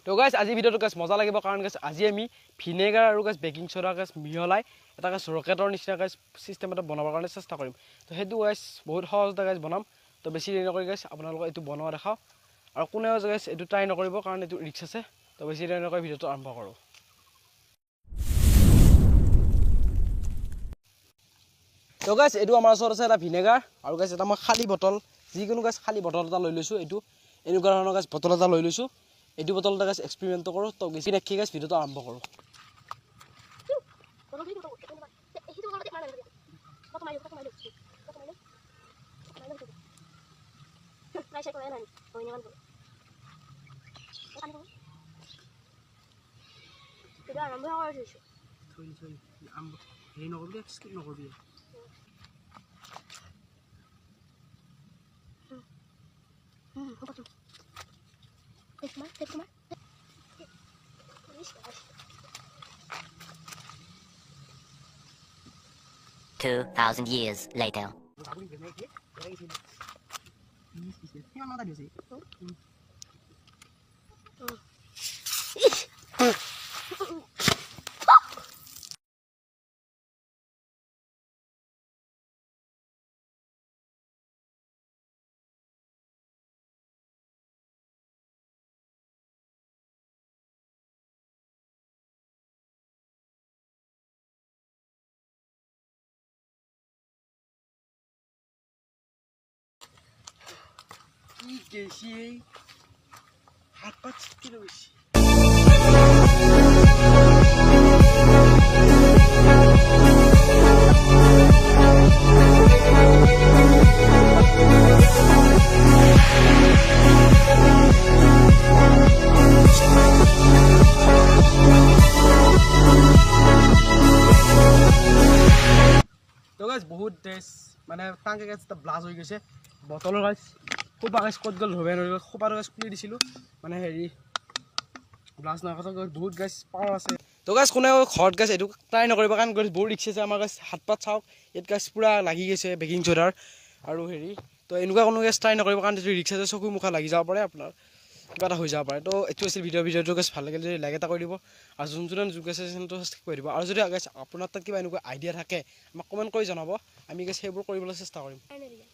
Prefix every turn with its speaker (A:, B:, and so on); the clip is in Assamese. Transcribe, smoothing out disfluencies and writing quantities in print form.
A: তো গাইছ আজি ভিডিওটো গাইছ মজা লাগিব কাৰণ গাইছ আজি আমি ভিনেগাৰ আৰু গাইছ বেকিং সোডা গাইছ মিহলাই এটা গাইছ ৰকেটৰ নিচিনা গাইছ সিস্টেম এটা বনাবৰ কাৰণে চেষ্টা কৰিম তো হেতু গাইছ বহুত সহজতে গাইছ বনাম তো বেছি দেৰি নকৰি গাইছ আপোনালোকক এইটো বনোৱা দেখাও আৰু কোনেও গাইছ এইটো ট্ৰাই নকৰিব কাৰণ এইটো ৰিস্ক আছে তো বেছি দেৰি নকৰি ভিডিওটো আৰম্ভ কৰোঁ তো গাইছ এইটো আমাৰ ওচৰত আছে এটা ভিনেগাৰ আৰু গাইছ এটা মই খালী বটল যিকোনো গাইছ খালী বটল এটা লৈ লৈছোঁ এইটো এনেকুৱা ধৰণৰ গাইছ বটল এটা লৈ লৈছোঁ এইটো বটলটা গাইছ এক্সপেৰিমেন্ট কৰোঁ তো বেছি দেখি গাইছ ভিডিওটো আৰম্ভ কৰোঁ
B: $2,000 years later.
A: হাত পাত কি লৈছে তো গাইছ বহুত টেষ্ট মানে টাংকে গাইছ এটা ব্লাষ্ট হৈ গৈছে বটলৰ গাইছ খোপা গাইছ ক'ত গ'ল ধৰিব নোৱাৰিলোঁ খোপাটো গাইছ খুলি দিছিলোঁ মানে হেৰি ব্লাষ্ট নোহোৱাৰ কথা বহুত গাইছ পাৱাৰ আছে তো গাইছ কোনেও ঘৰত গাইছ এইটো ট্ৰাই নকৰিব কাৰণ গাইছ বহুত ৰিক্স আছে আমাৰ গাইছ হাত পাত চাওক ইয়াত গাইছ পূৰা লাগি গৈছে বেকিং চ'ডাৰ আৰু হেৰি তো এনেকুৱা কোনো গাইছ ট্ৰাই নকৰিব কাৰণ যিটো ৰিক্স আছে চকু মুখা লাগি যাব পাৰে আপোনাৰ কিবা এটা হৈ যাব পাৰে তো এইটো আছিল ভিডিঅ'টো গাইছ ভাল লাগিল যদি লাইক এটা কৰি দিব আৰু যোন যোগ আছে চেনেলটো সাবস্ক্ৰাইব কৰি দিব আৰু যদি গাইছ আপোনাৰ তাত কিবা এনেকুৱা আইডিয়া থাকে আমাক কমেণ্ট কৰি জনাব আমি গাইছ সেইবোৰ কৰিবলৈ চেষ্টা কৰিম